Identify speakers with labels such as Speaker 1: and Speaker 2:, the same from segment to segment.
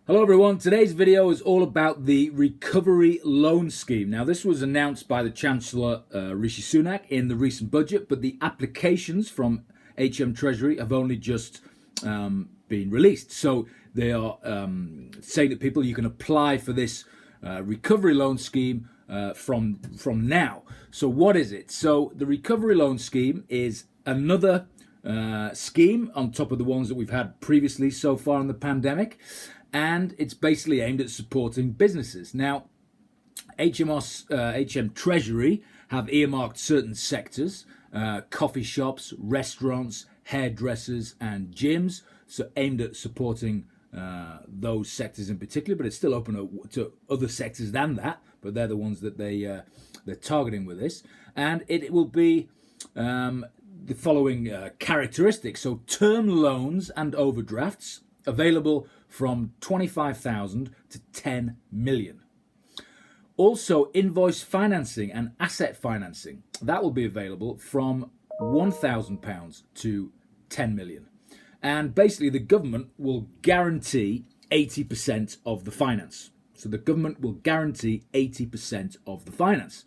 Speaker 1: Hello everyone, today's video is all about the Recovery Loan Scheme. Now this was announced by the Chancellor Rishi Sunak in the recent budget, but the applications from HM Treasury have only just been released. So they are saying that you can apply for this Recovery Loan Scheme from now. So what is it? So the Recovery Loan Scheme is another scheme on top of the ones that we've had previously so far in the pandemic. And it's basically aimed at supporting businesses. Now, HM Treasury have earmarked certain sectors, coffee shops, restaurants, hairdressers and gyms, so aimed at supporting those sectors in particular, but it's still open to other sectors than that, but they're the ones that they're targeting with this. And it will be the following characteristics. So term loans and overdrafts available from 25,000 to 10 million. Also, invoice financing and asset financing, that will be available from £1,000 to 10 million. And basically, the government will guarantee 80% of the finance. So the government will guarantee 80% of the finance.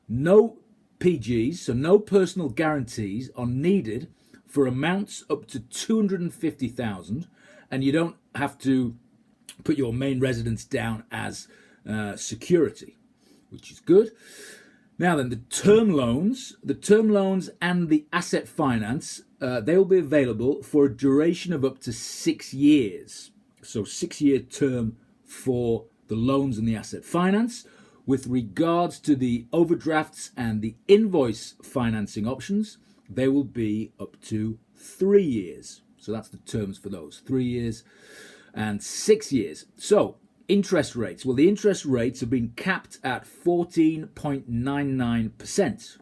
Speaker 1: No PGs, so no personal guarantees, are needed for amounts up to 250,000, and you don't have to put your main residence down as security, which is good. Now then, the term loans and the asset finance, they will be available for a duration of up to 6 years. So 6-year term for the loans and the asset finance. With regards to the overdrafts and the invoice financing options, they will be up to 3 years. So that's the terms for those, 3 years and 6 years. So interest rates. Well, the interest rates have been capped at 14.99%.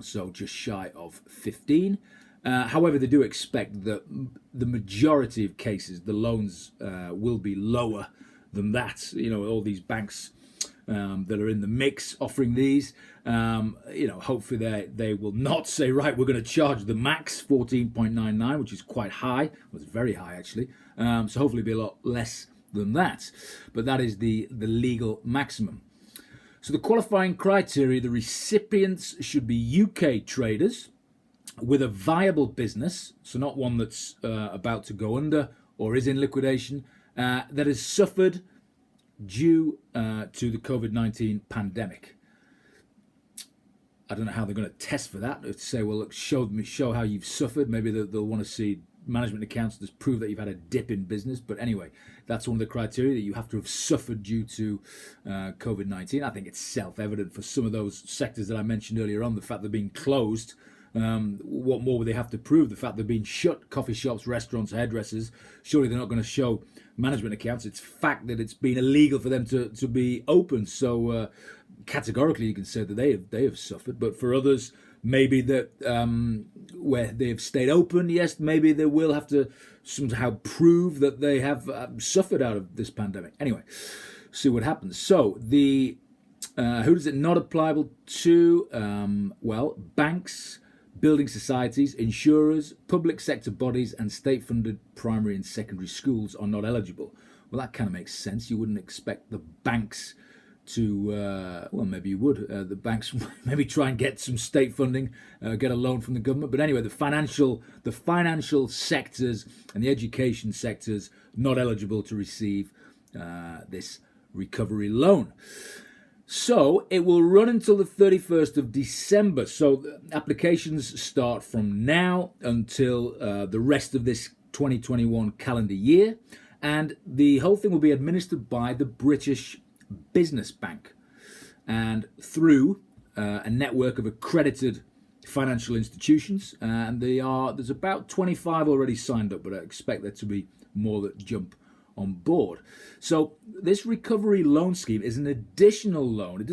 Speaker 1: So just shy of 15. However, they do expect that the majority of cases, the loans will be lower than that. You know, all these banks that are in the mix offering these, hopefully they will not say, right, we're going to charge the max 14.99, which is quite high. Well, it's very high actually. So hopefully it'll be a lot less than that, but that is the legal maximum. So the qualifying criteria: the recipients should be UK traders with a viable business, so not one that's about to go under or is in liquidation, that has suffered due to the COVID-19 pandemic. I don't know how they're going to test for that. To say, well, look, show how you've suffered. Maybe they'll want to see management accounts to prove that you've had a dip in business. But anyway, that's one of the criteria, that you have to have suffered due to COVID-19. I think it's self-evident for some of those sectors that I mentioned earlier on, the fact they're being closed. What more would they have to prove? The fact they've been shut, coffee shops, restaurants, hairdressers, surely they're not going to show management accounts. It's fact that it's been illegal for them to be open. So categorically you can say that they have suffered. But for others, maybe that where they have stayed open, yes, maybe they will have to somehow prove that they have suffered out of this pandemic. Anyway, see what happens. So the who does it not applicable to? Well, banks, building societies, insurers, public sector bodies and state-funded primary and secondary schools are not eligible. Well, that kind of makes sense. You wouldn't expect the banks to, well, maybe you would. The banks maybe try and get some state funding, get a loan from the government. But anyway, the financial sectors and the education sectors not eligible to receive this recovery loan. So it will run until the 31st of December. So applications start from now until the rest of this 2021 calendar year. And the whole thing will be administered by the British Business Bank and through a network of accredited financial institutions. And there's about 25 already signed up, but I expect there to be more that jump on board. So this recovery loan scheme is an additional loan. It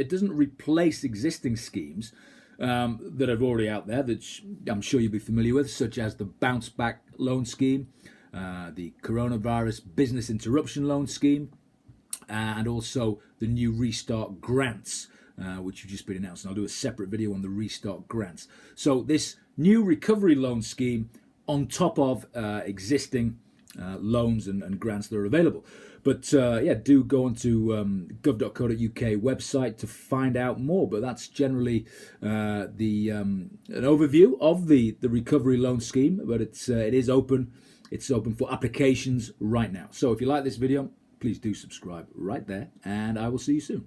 Speaker 1: doesn't replace existing schemes that are already out there, that I'm sure you'll be familiar with, such as the bounce back loan scheme, the coronavirus business interruption loan scheme, and also the new restart grants, which have just been announced. And I'll do a separate video on the restart grants. So this new recovery loan scheme, on top of existing loans and grants that are available. But yeah, do go onto gov.co.uk website to find out more. But that's generally an overview of the recovery loan scheme. But it is open. It's open for applications right now. So if you like this video, please do subscribe right there, and I will see you soon.